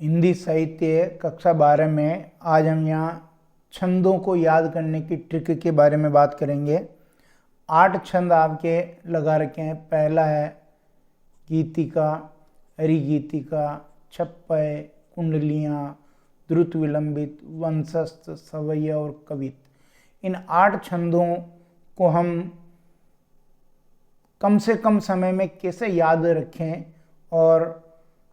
हिंदी साहित्य कक्षा 12 में आज हम यहाँ छंदों को याद करने की ट्रिक के बारे में बात करेंगे। 8 छंद आपके लगा रखे हैं। पहला है गीतिका, हरिगीतिका, छप्पय, कुंडलियाँ, द्रुत विलंबित, वंशस्थ, सवैया और कवित। इन 8 छंदों को हम कम से कम समय में कैसे याद रखें और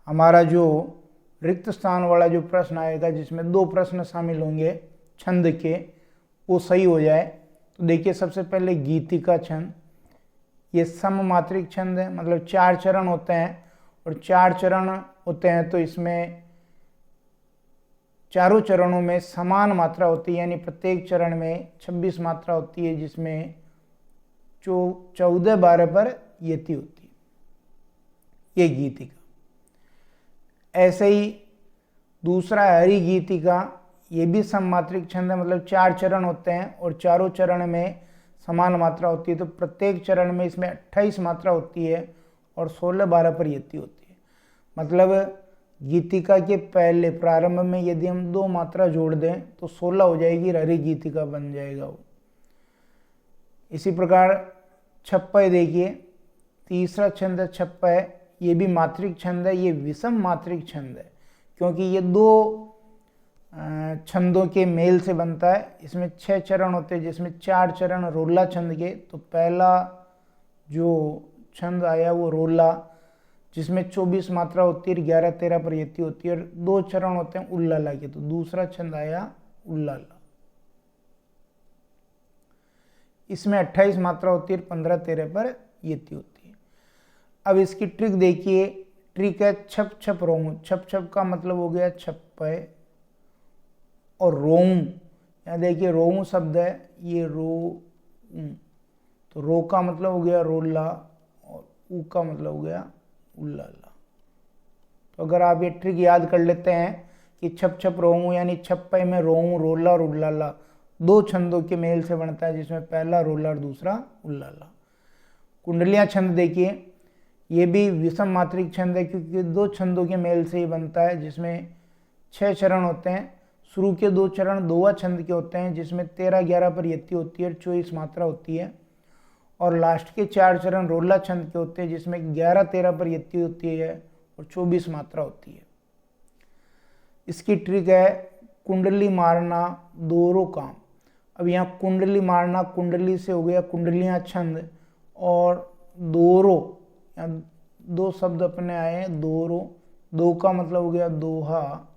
हमारा जो रिक्त स्थान वाला जो प्रश्न आएगा जिसमें 2 प्रश्न शामिल होंगे छंद के, वो सही हो जाए। तो देखिए, सबसे पहले गीतिका छंद, ये सममात्रिक छंद है, मतलब 4 चरण होते हैं और 4 चरण होते हैं तो इसमें चारों चरणों में समान मात्रा होती है, यानी प्रत्येक चरण में 26 मात्रा होती है, जिसमें 14-12 पर यति होती है, ये गीतिका। ऐसे ही दूसरा हरि गीतिका, ये भी सममात्रिक छंद है, मतलब 4 चरण होते हैं और चारों चरण में समान मात्रा होती है, तो प्रत्येक चरण में इसमें 28 मात्रा होती है और 16-12 पर यति होती है। मतलब गीतिका के पहले प्रारंभ में यदि हम 2 मात्रा जोड़ दें तो 16 हो जाएगी, हरि गीतिका बन जाएगा वो। इसी प्रकार छप्पय, देखिए तीसरा छंद है छप्पय, ये भी मात्रिक छंद है, ये विषम मात्रिक छंद है क्योंकि ये 2 छंदों के मेल से बनता है। इसमें 6 चरण होते हैं, जिसमें 4 चरण रोला छंद के। तो पहला जो छंद आया वो रोला, जिसमें 24 मात्रा होती है, 11-13 पर यति होती है, और 2 चरण होते हैं उल्लाला के। तो दूसरा छंद आया उल्लाला, इसमें 28 मात्रा होती है, 15-13 पर यति होती है। अब इसकी ट्रिक देखिए, ट्रिक है छप छप रोमू। छप छप का मतलब हो गया छप्पय, और रोमू, यहाँ देखिए रोमू शब्द है, ये रो, तो रो का मतलब हो गया रोला और ऊ का मतलब हो गया उल्लाला। तो अगर आप ये ट्रिक याद कर लेते हैं कि छप छप रोमू यानी छप्पय में रोमू, रोला और उल्लाला 2 छंदों के मेल से बनता है, जिसमें पहला रोला और दूसरा उल्लाला। कुंडलियाँ छंद देखिए, ये भी विषम मात्रिक छंद है क्योंकि 2 छंदों के मेल से ही बनता है, जिसमें 6 चरण होते हैं। शुरू के 2 चरण दोहा छंद के होते हैं, जिसमें 13-11 पर यति होती है और 24 मात्रा होती है, और लास्ट के 4 चरण रोला छंद के होते हैं, जिसमें 11-13 पर यति होती है और 24 मात्रा होती है। इसकी ट्रिक है कुंडली मारना दोहरो काम। अब यहाँ कुंडली मारना, कुंडली से हो गया कुंडलियाँ छंद, और दोहरो, यहाँ 2 शब्द अपने आए हैं, दोहरो। दो का मतलब हो गया दोहा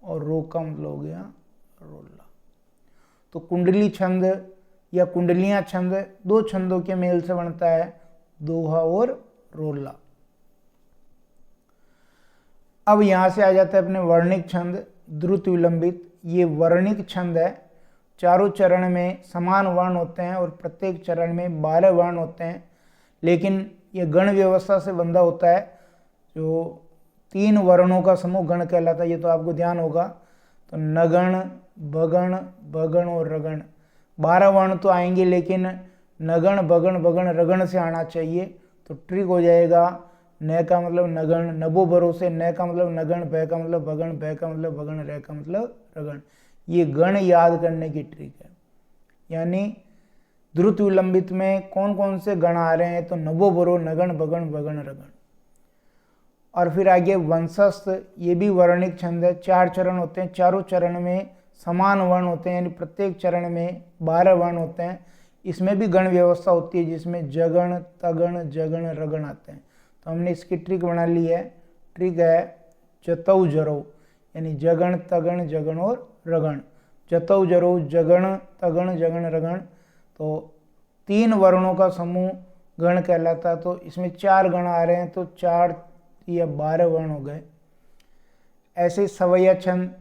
और रो का मतलब हो गया रोला। तो कुंडली छंद या कुंडलियाँ छंद 2 छंदों के मेल से बनता है, दोहा और रोला। अब यहाँ से आ जाता है अपने वर्णिक छंद, द्रुत विलंबित। ये वर्णिक छंद है, चारों चरण में समान वर्ण होते हैं और प्रत्येक चरण में 12 वर्ण होते हैं, लेकिन ये गण व्यवस्था से बंधा होता है। जो 3 वर्णों का समूह गण कहलाता है, ये तो आपको ध्यान होगा। तो नगण, बगण, भगण और रगण, 12 वर्ण तो आएंगे, लेकिन नगण, बगण, भगण, रगण से आना चाहिए। तो ट्रिक हो जाएगा, न का मतलब नगण, नभो भरोसे, न का मतलब नगण, भ का मतलब भगण, भ का मतलब भगण, र का मतलब रगण। ये गण याद करने की ट्रिक है। यानी द्रुत विलंबित में कौन कौन से गण आ रहे हैं, तो नभो भरो, नगण, भगण, भगण, रगण। और फिर आगे वंशस्थ, ये भी वर्णिक छंद है, 4 चरण होते हैं, चारों चरण में समान वर्ण होते हैं, यानी प्रत्येक चरण में 12 वर्ण होते हैं। इसमें भी गण व्यवस्था होती है, जिसमें जगण, तगण, जगण, रगण आते हैं। तो हमने इसकी ट्रिक बना ली है। ट्रिक है जतौ जरौ, यानी जगण, तगण, जगण और रगण। जतौ जरौ, जगण, तगण, जगण, रगण। तो 3 वर्णों का समूह गण कहलाता है। तो इसमें 4 गण आ रहे हैं, तो 4 या 12 वर्ण हो गए। ऐसे सवैया छंद,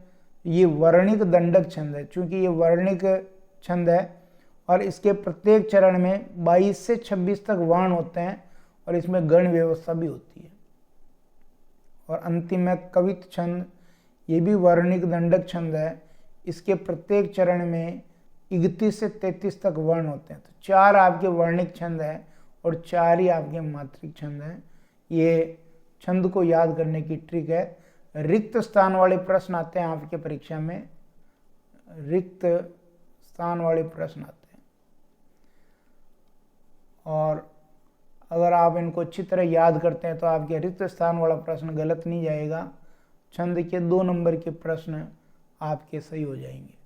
ये वर्णिक दंडक छंद है, चूंकि ये वर्णिक छंद है और इसके प्रत्येक चरण में 22 से 26 तक वर्ण होते हैं और इसमें गण व्यवस्था भी होती है। और अंतिम है कवित छंद, ये भी वर्णिक दंडक छंद है, इसके प्रत्येक चरण में 31 से 33 तक वर्ण होते हैं। तो 4 आपके वर्णिक छंद है और 4 ही आपके मात्रिक छंद हैं। ये छंद को याद करने की ट्रिक है। रिक्त स्थान वाले प्रश्न आते हैं आपके परीक्षा में, रिक्त स्थान वाले प्रश्न आते हैं। और अगर आप इनको अच्छी तरह याद करते हैं तो आपके रिक्त स्थान वाला प्रश्न गलत नहीं जाएगा, छंद के 2 नंबर के प्रश्न आपके सही हो जाएंगे।